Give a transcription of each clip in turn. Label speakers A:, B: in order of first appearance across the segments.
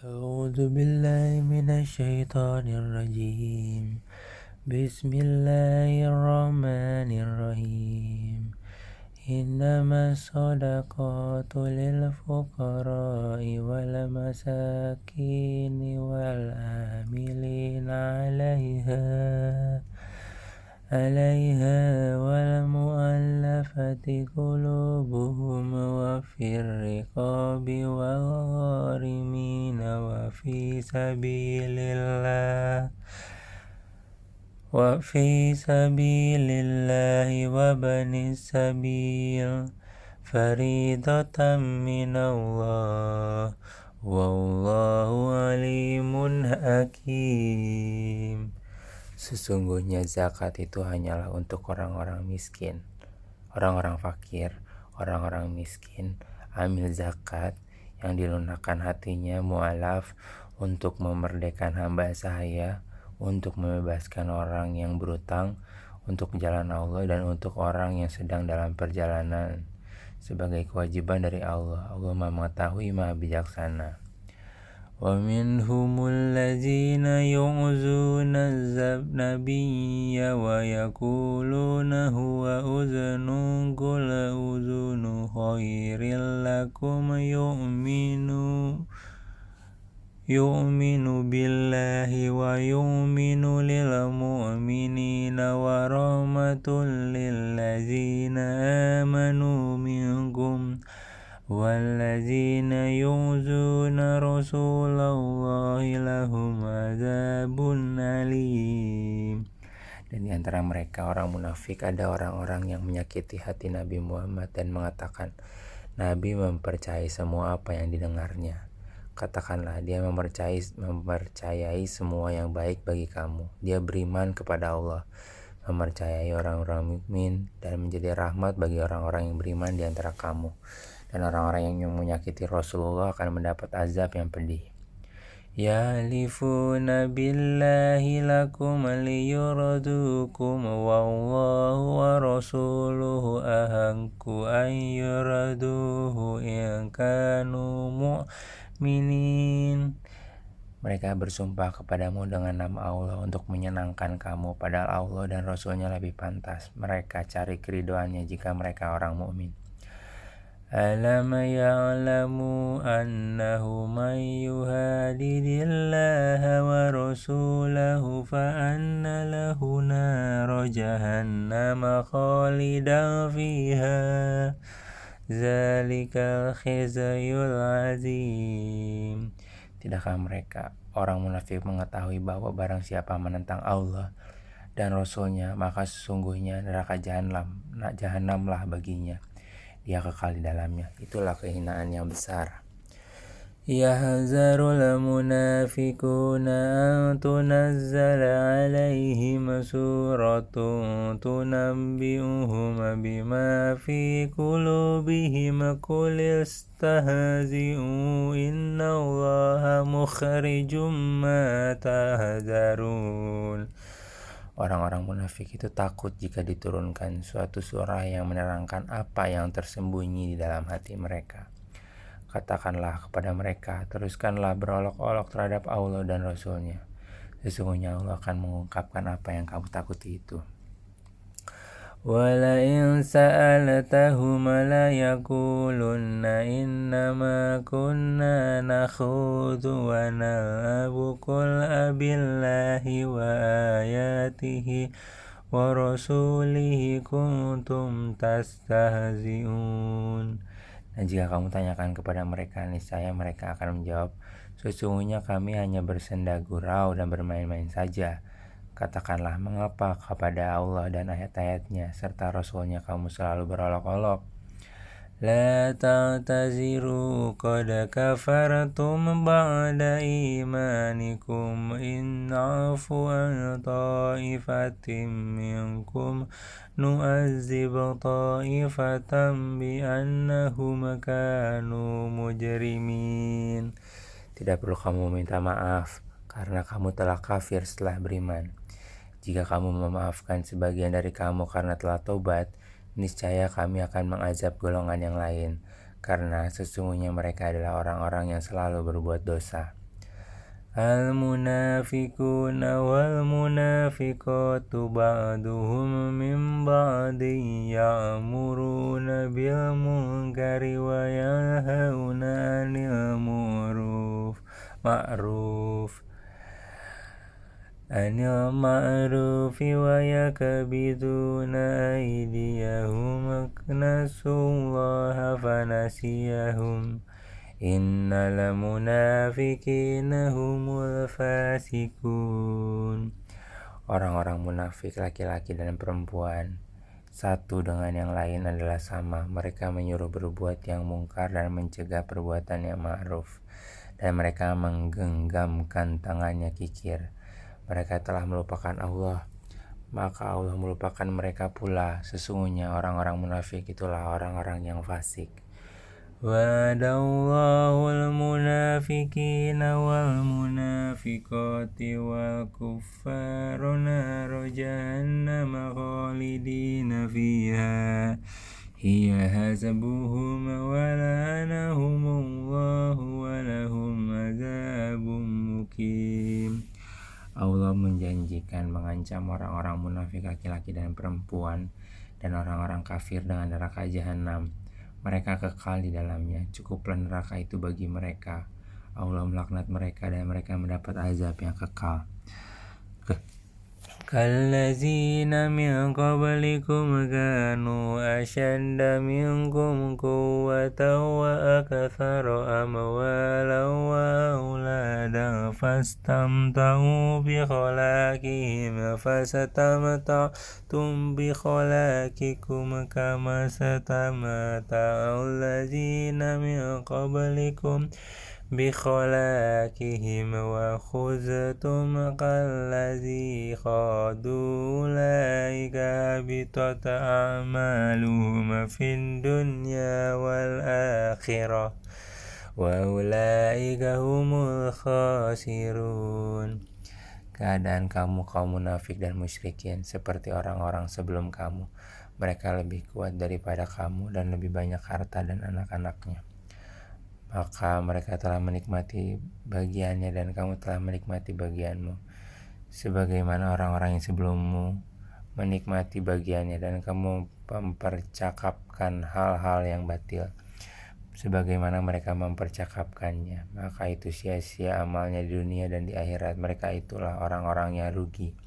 A: أعوذ بالله من الشيطان الرجيم بسم الله الرحمن الرحيم إنما الصدقات للفقراء والمساكين والعاملين عليها والمؤلفة قلوبهم وفي الرقاب والغارمين وفي سبيل الله وابن السبيل فريضة من الله والله عليم حكيم. Sesungguhnya zakat itu hanyalah untuk orang-orang miskin, orang-orang fakir, orang-orang miskin. Amil zakat yang dilunakkan hatinya, mu'alaf untuk memerdekakan hamba sahaya, untuk membebaskan orang yang berutang, untuk jalan Allah, dan untuk orang yang sedang dalam perjalanan, sebagai kewajiban dari Allah. Allah Maha mengetahui, Maha bijaksana. وَمِنْهُمُ الَّذِينَ يُؤْذُونَ النَّبِيَّ وَيَقُولُونَ هُوَ أُذُنٌ قُلْ أُذُنُ خَيْرٍ لَكُمْ يُؤْمِنُ بِاللَّهِ وَيُؤْمِنُ لِلْمُؤْمِنِينَ وَرَحْمَةٌ لِلَّذِينَ آمَنُوا مِنكُمْ وَالَّذِينَ يُؤْذُونَ رَسُولَ اللَّهِ لَهُمْ عَذَابٌ أَلِيمٌ. Dan di antara mereka orang munafik ada orang-orang yang menyakiti hati Nabi Muhammad dan mengatakan, Nabi mempercayai semua apa yang didengarnya. Katakanlah, dia mempercayai semua yang baik bagi kamu. Dia beriman kepada Allah, mempercayai orang-orang mukmin, dan menjadi rahmat bagi orang-orang yang beriman di antara kamu. Dan orang-orang yang menyakiti Rasulullah akan mendapat azab yang pedih. Yahlifuna billahi lakum liyurdukum wallahu wa rasuluhu ahaqqu an yurduhu in kanu mu'minin. Mereka bersumpah kepadamu dengan nama Allah untuk menyenangkan kamu, padahal Allah dan Rasulnya lebih pantas. Mereka cari keridhoannya jika mereka orang mukmin. Alam ya'lamu annahu man yuhadidillaha wa rasulahu fa anna lahu nara jahannama khalidan fiha zalikal khizyul azim. Tidakkah mereka orang munafik mengetahui bahwa barang siapa menentang Allah dan Rasulnya, maka sesungguhnya neraka jahanamlah baginya, dia kekal di dalamnya. Itulah kehinaan yang besar. Yahzarul munafiquna an tunazzala alaihim suratun tunabbi'uhum bima fi qulubihim qul istahzi'u innallaha mukhrijum ma tahzarun. Orang-orang munafik itu takut jika diturunkan suatu surah yang menerangkan apa yang tersembunyi di dalam hati mereka. Katakanlah kepada mereka, teruskanlah berolok-olok terhadap Allah dan Rasulnya. Sesungguhnya Allah akan mengungkapkan apa yang kamu takuti itu. وَلَئِنْ سَأَلْتَهُمْ لَيَقُولُنَّ إِنَّمَا كُنَّا نَخُوضُ وَنَلْعَبُ قُلْ أَبِاللَّهِ وَآيَاتِهِ وَرَسُولِهِ كُنْتُمْ تَسْتَهْزِئُونَ. Dan jika kamu tanyakan kepada mereka, niscaya mereka akan menjawab, sesungguhnya kami hanya bersenda gurau dan bermain-main saja. Katakanlah, mengapa kepada Allah dan ayat-ayatnya serta Rasulnya kamu selalu berolok-olok? La ta'taziru qad kafartum ba'da imanikum in afu an ta'ifatin minkum nu'azzib ta'ifatan bi'annahum kanu mujrimin. Tidak perlu kamu minta maaf karena kamu telah kafir setelah beriman. Jika kamu memaafkan sebagian dari kamu karena telah taubat, niscaya kami akan mengazab golongan yang lain, karena sesungguhnya mereka adalah orang-orang yang selalu berbuat dosa. المنافقون والمنافقات بعضهم من بعض يأمرون بالمنكر وينهون عن المعروف ويكبدون أيديهم نسوا الله فنسيهم إن المنافقين هم الفاسقون. Orang-orang munafik laki-laki dan perempuan satu dengan yang lain adalah sama. Mereka menyuruh berbuat yang mungkar dan mencegah perbuatan yang ma'ruf, dan mereka menggenggamkan tangannya kikir. Mereka telah melupakan Allah, maka Allah melupakan mereka pula. Sesungguhnya orang-orang munafik itulah orang-orang yang fasik. Wa'adallahu al-munafiqina wal-munafiqati wal-kuffara nara jahannama khalidina fiha hiya hasabuhum wa la'anahumullahu wa lahum azabun muqim. Allah menjanjikan mengancam orang-orang munafik laki-laki dan perempuan dan orang-orang kafir dengan neraka jahanam. Mereka kekal di dalamnya. Cukuplah neraka itu bagi mereka. Allah melaknat mereka dan mereka mendapat azab yang kekal. Kallazina min qablikum kanu ashadda minkum quwwatan wa akthara amwalan wa auladan fastamta'u bi khalaqihim fasatamta'tum bi khalaqikum kama satamta'u allazina min qablikum بخلاقهم وخذتم كالذي خاضوا أولئك هبطت أعمالهم في الدنيا والآخرة وأولئك هم الخاسرون. Keadaan kamu kaum munafik dan musyrikin seperti orang-orang sebelum kamu. Mereka lebih kuat daripada kamu dan lebih banyak harta dan anak-anaknya. Maka mereka telah menikmati bagiannya dan kamu telah menikmati bagianmu, sebagaimana orang-orang yang sebelummu menikmati bagiannya, dan kamu mempercakapkan hal-hal yang batil sebagaimana mereka mempercakapkannya. Maka itu sia-sia amalnya di dunia dan di akhirat. Mereka itulah orang-orang yang rugi.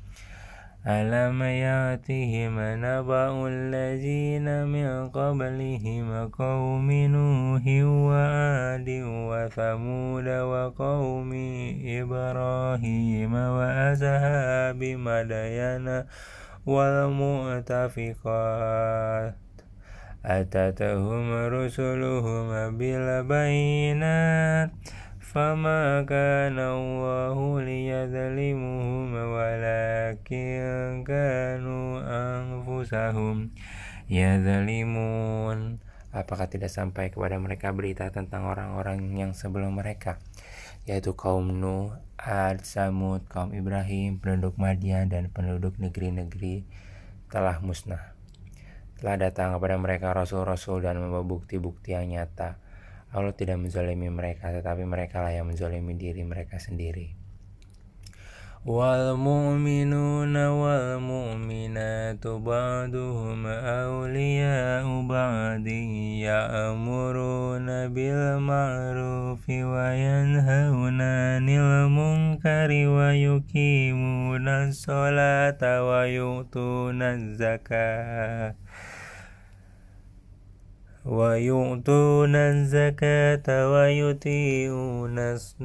A: Alam yatihim naba'ul ladzina min qablihim qaumi Nuhin wa 'adin wa Thamud wa qaumi Ibrahim wa ashabi Madyana wal mu'tafiqat atatuhum rusuluhum bil bayinat fama kana Allahu liyadzlimuhum walakin kanu anfusahum yadzlimun. Apakah tidak sampai kepada mereka berita tentang orang-orang yang sebelum mereka, yaitu kaum Nuh, Ad, Samud, kaum Ibrahim, penduduk Madyan dan penduduk negeri-negeri telah musnah. Telah datang kepada mereka rasul-rasul dan membawa bukti-bukti yang nyata. Allah tidak menzalimi mereka, tetapi mereka lah yang menzalimi diri mereka sendiri. Wal mu'minuna wal mu'minatu ba'duhum awliya'u ba'din ya'muruna bil ma'rufi wa yanhauna 'anil munkari wa yuqimuna sholata wa yu'tuna zakata ويؤتون الزكاة ويطيعون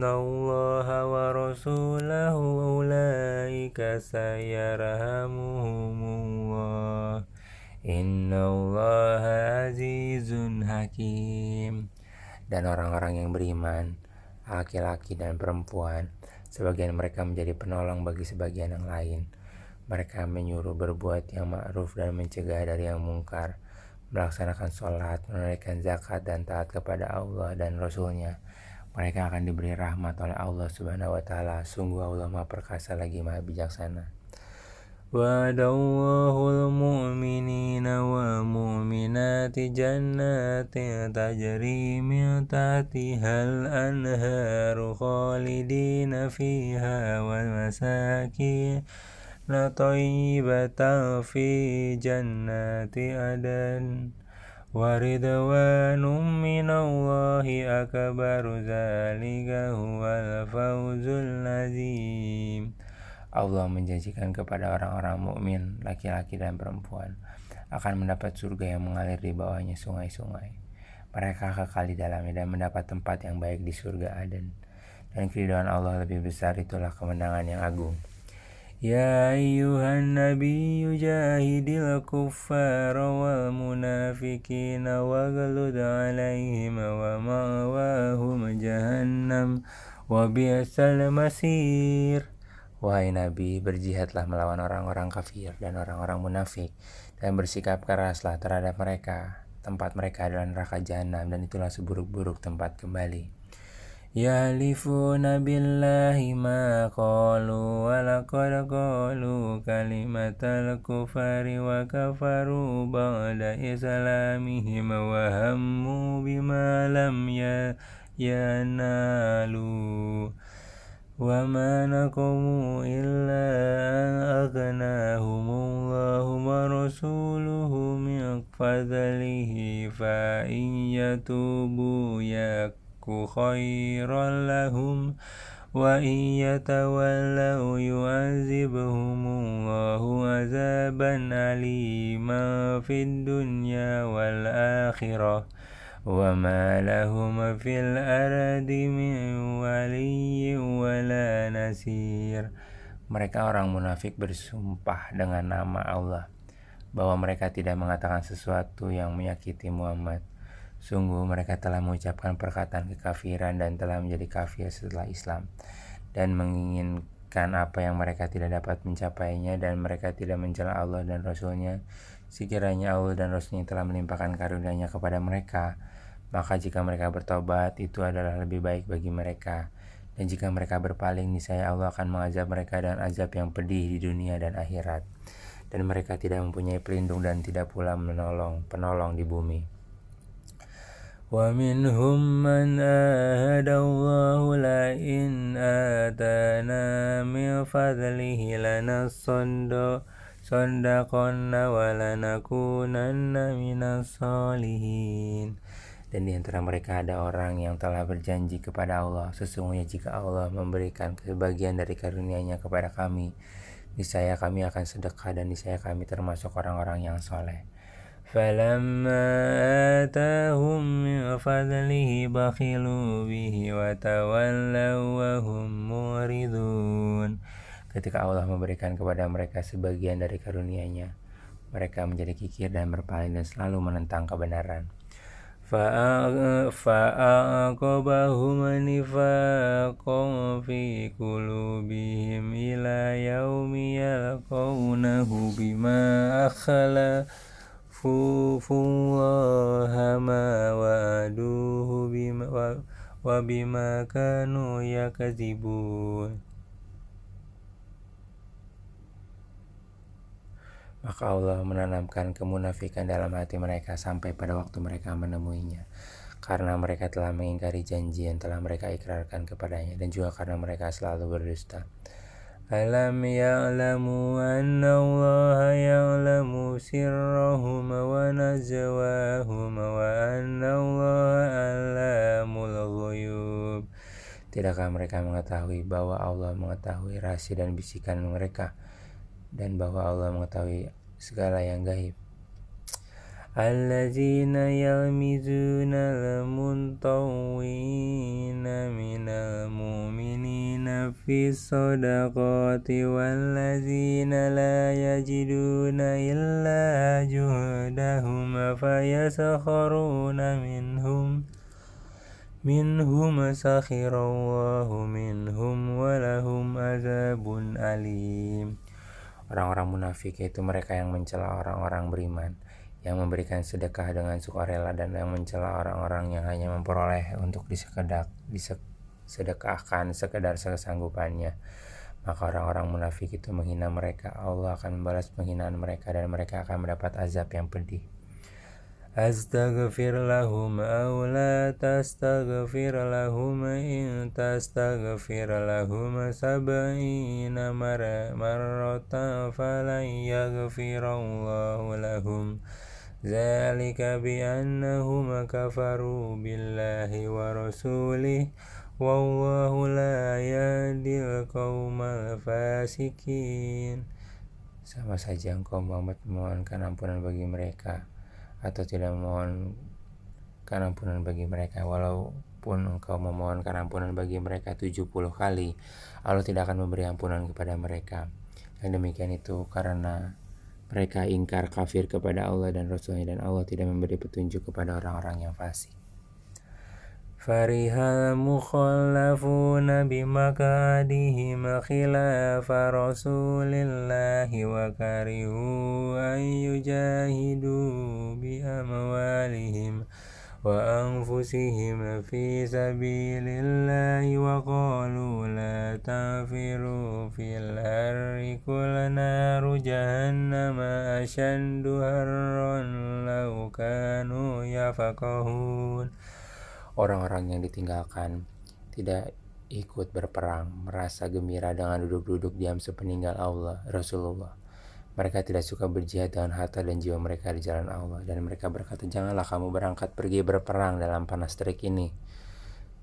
A: الله ورسوله أولئك سيرحمهم الله إن الله عزيز حكيم. Dan orang-orang yang beriman, laki-laki dan perempuan, sebagian mereka menjadi penolong bagi sebagian yang lain. Mereka menyuruh berbuat yang ma'ruf dan mencegah dari yang mungkar, melaksanakan sholat, menunaikan zakat, dan taat kepada Allah dan Rasulnya. Mereka akan diberi rahmat oleh Allah Subhanahu wa Ta'ala. Sungguh Allah Maha Perkasa lagi Maha Bijaksana. وعد الله المؤمنين والمؤمنات جنات تجري من تحتها الأنهار خالدين فيها ومساكن طيبة في جنات عدن ورضوان من الله أكبر ذلك هو الفوز العظيم. Allah menjanjikan kepada orang-orang mukmin, laki-laki dan perempuan, akan mendapat surga yang mengalir di bawahnya sungai-sungai. Mereka kekal di dalamnya dan mendapat tempat yang baik di surga Aden. Dan keridhaan Allah lebih besar, itulah kemenangan yang agung. Ya ayyuhan nabiyyu jahidil kuffara wal munafiqina waghlud alaihim wa ma'wahum jahannam wa bi'sal masir. Wahai Nabi, berjihadlah melawan orang-orang kafir dan orang-orang munafik, dan bersikap keraslah terhadap mereka. Tempat mereka adalah neraka jahanam, dan itulah seburuk-buruk tempat kembali. Yahlifuna billahi ma qalu wa laqad qalu kalimatal kufari wa kafaru ba'da islamihim wa hammu bima lam yanalu. وَمَا نَقَمُوا إِلَّا أَنْ أَغْنَاهُمُ اللَّهُ وَرَسُولُهُ مِنْ فَضْلِهِ فَإِنْ يَتُوبُوا يَكُ خَيْرًا لَهُمْ وَإِنْ يَتَوَلَّوْا يُعَذِّبْهُمُ اللَّهُ عَذَابًا أَلِيمًا فِي الدُّنْيَا وَالْآخِرَةِ وَمَا لَهُمْ فِي الْأَرْضِ مِنْ وَلِيٍّ وَلَا نَصِيرٍ. Mereka orang munafik bersumpah dengan nama Allah bahwa mereka tidak mengatakan sesuatu yang menyakiti Muhammad. Sungguh mereka telah mengucapkan perkataan kekafiran dan telah menjadi kafir setelah Islam, dan menginginkan apa yang mereka tidak dapat mencapainya, dan mereka tidak mencela Allah dan Rasulnya. Sekiranya Allah dan Rasulnya telah melimpahkan karunia-Nya kepada mereka, maka jika mereka bertobat, itu adalah lebih baik bagi mereka. Dan jika mereka berpaling, niscaya Allah akan mengazab mereka dengan azab yang pedih di dunia dan akhirat. Dan mereka tidak mempunyai pelindung dan tidak pula penolong di bumi. وَمِنْهُمْ مَنْ آهَدَ اللَّهُ لَئِنْ آتَانَا مِنْ فَضْلِهِ لَنَصَّدَّقَنَّ وَلَنَكُونَنَّ مِنَ الصَّالِحِينَ. Dan di antara mereka ada orang yang telah berjanji kepada Allah, sesungguhnya jika Allah memberikan sebagian dari karunia-Nya kepada kami, niscaya kami akan sedekah dan niscaya kami termasuk orang-orang yang soleh. فَلَمَّا آتَاهُمْ مِنْ فَضْلِهِ بَخِلُوا بِهِ وَتَوَلَّوْا وَهُمْ مُعْرِضُونَ. Ketika Allah memberikan kepada mereka sebagian dari karunia-Nya, mereka menjadi kikir dan berpaling dan selalu menentang kebenaran. فَأَعْقَبَهُمْ نِفَاقًا فِي قُلُوبِهِمْ إِلَى يَوْمِ يَلْقَوْنَهُ بِمَا أَخْلَفُوا اللَّهَ مَا وَعَدُوهُ وَبِمَا كَانُوا يَكْذِبُونَ. Maka Allah menanamkan kemunafikan dalam hati mereka sampai pada waktu mereka menemuinya, karena mereka telah mengingkari janji yang telah mereka ikrarkan kepadanya, dan juga karena mereka selalu berdusta. Alam ya'lamu anna Allah ya'lamu sirrahum wa najwahum wa anna Allah alamul ghuyub. Tidakkah mereka mengetahui bahwa Allah mengetahui rahasia dan bisikan mereka, dan bahwa Allah mengetahui segala yang gaib. Allazina yalmizuna al-muntawwina minal mu'minina fi sadaqati wallazina la yajiduna illa juhdahum fayasakharuna minhum sakhirallahu minhum walahum azabun alim. Orang-orang munafik yaitu mereka yang mencela orang-orang beriman, yang memberikan sedekah dengan sukarela, dan yang mencela orang-orang yang hanya memperoleh untuk disedekahkan sekedar sesanggupannya. Maka orang-orang munafik itu menghina mereka. Allah akan membalas penghinaan mereka dan mereka akan mendapat azab yang pedih. Astaghfir lahum aw la tastaghfir lahum in tastaghfir lahum sab'ina marratan falan yaghfirallahu lahum Zalika bi'annahum kafaru billahi wa rasulih wallahu la yahdil qaumal fasikin. Sama saja engkau Muhammad memohonkan ampunan bagi mereka atau tidak memohonkan ampunan bagi mereka. Walaupun engkau memohonkan ampunan bagi mereka 70 kali, Allah tidak akan memberi ampunan kepada mereka. Yang demikian itu karena mereka ingkar kafir kepada Allah dan Rasulnya, dan Allah tidak memberi petunjuk kepada orang-orang yang fasik. Farihal mukhallafuna bimakadihim khilafa rasulillahi wa karihu an yujahidu bi amwalihim wa anfusihim fi sabilillahi wa qalu la tanfiru fil harri qul naru jahannama ashaddu harran law kanu yafaqahun. Orang-orang yang ditinggalkan tidak ikut berperang merasa gembira dengan duduk-duduk diam sepeninggal Allah Rasulullah. Mereka tidak suka berjihad dengan harta dan jiwa mereka di jalan Allah, dan mereka berkata, janganlah kamu berangkat pergi berperang dalam panas terik ini.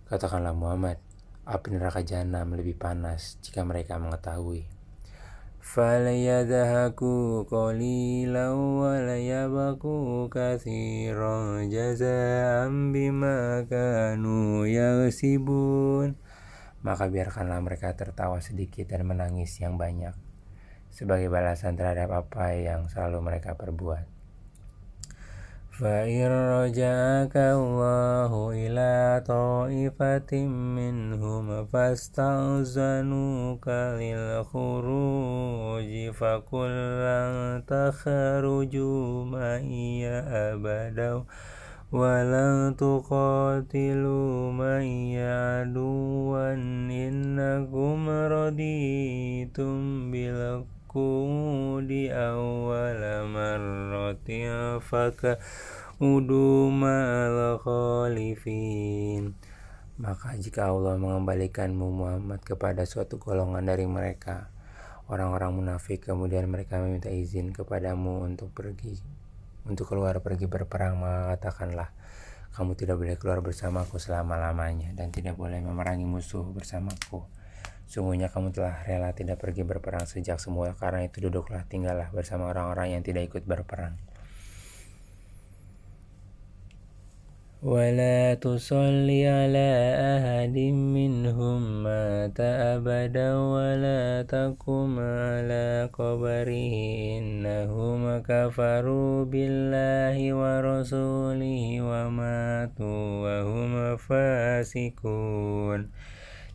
A: Katakanlah Muhammad, api neraka jahanam lebih panas jika mereka mengetahui. فَلْيَضْحَكُوا قَلِيلًا وَلْيَبْكُوا كَثِيرًا جَزَاءً بِمَا كَانُوا يَكْسِبُونَ. Maka biarkanlah mereka tertawa sedikit dan menangis yang banyak sebagai balasan terhadap apa yang selalu mereka perbuat. فَإِنْ رَجَعَكَ اللَّهُ إِلَى طَائِفَةٍ مِّنْهُمْ فَاسْتَأْذَنُوكَ لِلْخُرُوجِ فَقُل لَّن تَخْرُجُوا مَعِيَ أَبَدًا وَلَن تُقَاتِلُوا مَعِيَ عَدُوًّا إِنَّكُمْ رَضِيتُم بالقعود أول مرة فاقعدوا مع الخالفين. Maka jika Allah mengembalikanmu Muhammad kepada suatu golongan dari mereka, orang-orang munafik, kemudian mereka meminta izin kepadamu untuk keluar pergi berperang, maka katakanlah, kamu tidak boleh keluar bersamaku selama-lamanya dan tidak boleh memerangi musuh bersamaku. Sungguhnya kamu telah rela tidak pergi berperang sejak semula, karena itu duduklah, tinggallah bersama orang-orang yang tidak ikut berperang. وَلَا تُصَلِّ عَلَى أَحَدٍ مِّنْهُمْ مَاتَ أَبَدًا وَلَا تَقُمْ عَلَى قَبْرِهِ إِنَّهُمْ كَفَرُوا بِاللَّهِ وَرَسُولِهِ وَمَاتُوا وَهُمْ فَاسِقُونَ.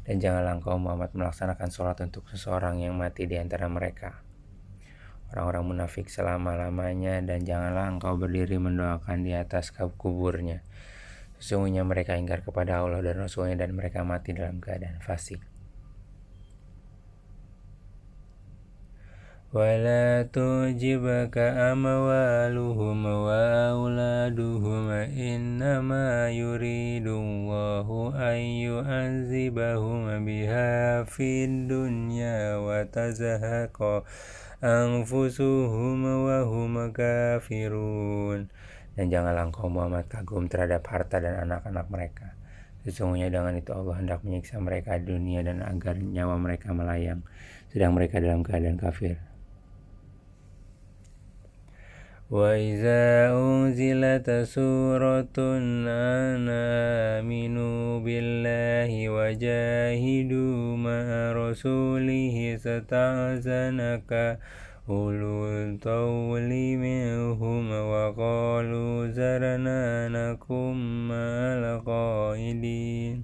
A: Dan janganlah engkau Muhammad melaksanakan sholat untuk seseorang yang mati di antara mereka, orang-orang munafik, selama-lamanya, dan janganlah engkau berdiri mendoakan di atas kuburnya. Sesungguhnya mereka ingkar kepada Allah dan Rasulnya, dan mereka mati dalam keadaan fasik. وَلَا تُعْجِبْكَ أَمْوَالُهُمْ وَأَوْلَادُهُمْ إِنَّمَا يُرِيدُ اللَّهُ أَن يُعَذِّبَهُمْ بِهَا فِي الدُّنْيَا وَتَزْهَقَ أَنفُسُهُمْ وَهُمْ كَافِرُونَ. Dan janganlah engkau Muhammad kagum terhadap harta dan anak-anak mereka. Sesungguhnya dengan itu Allah hendak menyiksa mereka di dunia dan agar nyawa mereka melayang sedang mereka dalam keadaan kafir. وَإِذَا أُنْزِلَتْ سُورَةٌ أَنْ آمِنُوا بِاللَّهِ وَجَاهِدُوا مَعَ رَسُولِهِ اسْتَأْذَنَكَ أُولُو الطَّوْلِ مِنْهُمْ وَقَالُوا ذَرْنَا نَكُن مَّعَ الْقَاعِدِينَ.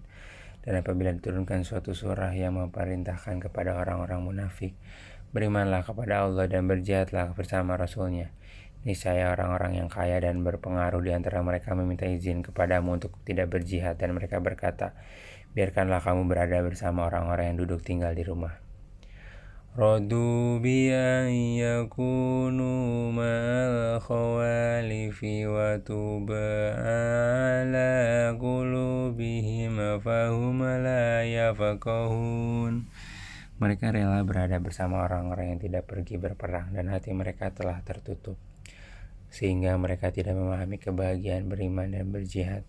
A: Dan apabila diturunkan suatu surah yang memerintahkan kepada orang-orang munafik, berimanlah kepada Allah dan berjihadlah bersama Rasulnya, niscaya orang-orang yang kaya dan berpengaruh di antara mereka meminta izin kepadamu untuk tidak berjihad, dan mereka berkata, biarkanlah kamu berada bersama orang-orang yang duduk tinggal di rumah. رضوا بأن يكونوا مع الخوالف وطبع على قلوبهم فهم لا يفقهون. Mereka rela berada bersama orang-orang yang tidak pergi berperang dan hati mereka telah tertutup, sehingga mereka tidak memahami kebahagiaan beriman dan berjihad.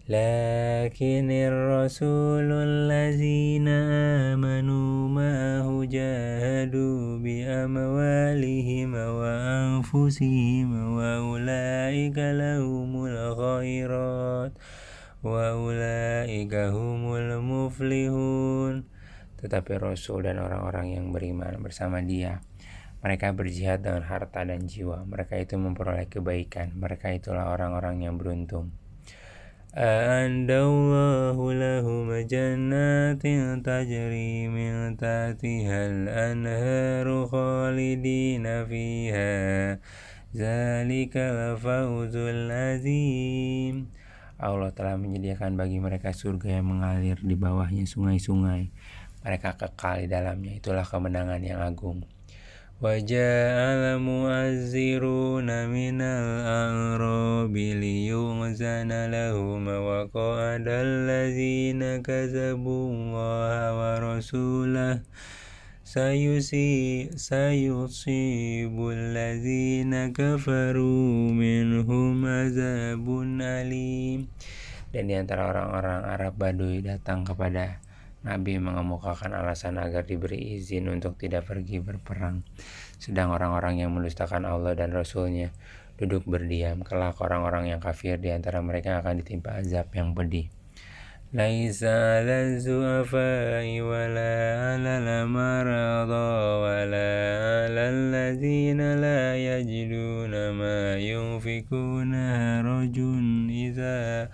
A: Lakinir rasulul lazina amanu ma'ahu jahadu bi amwalihim wa anfusihim wa ulaika lahumul khairat wa ulaika humul muflihun. Tetapi Rasul dan orang-orang yang beriman bersama dia, mereka berjihad dengan harta dan jiwa. Mereka itu memperoleh kebaikan. Mereka itulah orang-orang yang beruntung. A'andallahu lahum jannatin tajri min tahtihal anharu khalidina fiha zalikal fawzul azim. Allah telah menyediakan bagi mereka surga yang mengalir di bawahnya sungai-sungai. Mereka kekal di dalamnya. Itulah kemenangan yang agung. وَجَاءَ الْمُعَذِّرُونَ مِنَ الْأَعْرَابِ لِيُؤْذَنَ لَهُمْ وَقَعَدَ الَّذِينَ كَذَبُوا اللَّهَ وَرَسُولَهُ سَيُصِيبُ الَّذِينَ كَفَرُوا مِنْهُمْ عَذَابٌ أَلِيمٌ. Dan di antara orang-orang Arab Baduy datang kepada Nabi mengemukakan alasan agar diberi izin untuk tidak pergi berperang. Sedang orang-orang yang mendustakan Allah dan Rasul-Nya duduk berdiam. Kelak orang-orang yang kafir di antara mereka akan ditimpa azab yang pedih. Laisa 'alal zu'afa'i wala 'alal marada wala 'alal ladzina la yajiduna ma yunfikuna harajun idza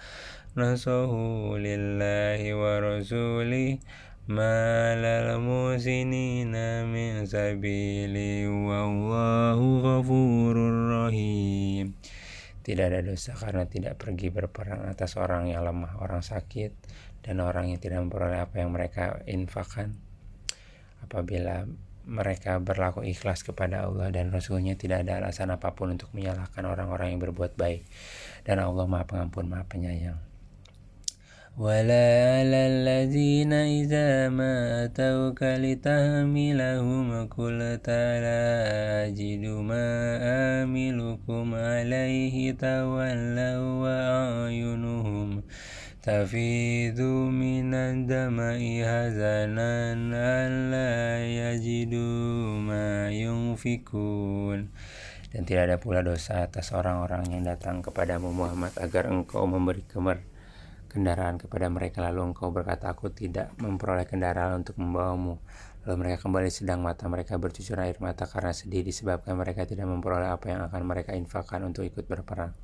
A: nasahu lillahi wa rasulih ma lal muhsinina min sabili wallahu ghafurur rahim. Tidak ada dosa karena tidak pergi berperang atas orang yang lemah, orang sakit, dan orang yang tidak memperoleh apa yang mereka infakkan. Apabila mereka berlaku ikhlas kepada Allah dan Rasul-Nya, tidak ada alasan apapun untuk menyalahkan orang-orang yang berbuat baik. Dan Allah Maha Pengampun, Maha Penyayang. وَلَا عَلَى الَّذِينَ إِذَا مَا أَتَوْكَ لِتَحْمِلَهُمْ قُلْتَ لَا أَجِدُ مَا آمِلُكُمْ عَلَيْهِ تَوَلَّوْا وَأَعْيُنُهُمْ تَفِيضُ مِنَ الدَّمْعِ حَزَنًا أَلَّا يَجِدُوا مَا يُنْفِقُونَ. Dan tidak ada pula dosa atas orang-orang yang datang kepadamu Muhammad agar engkau memberi kendaraan kepada mereka, lalu engkau berkata, aku tidak memperoleh kendaraan untuk membawamu. Lalu mereka kembali sedang mata mereka bercucur air mata karena sedih disebabkan mereka tidak memperoleh apa yang akan mereka infakkan untuk ikut berperang.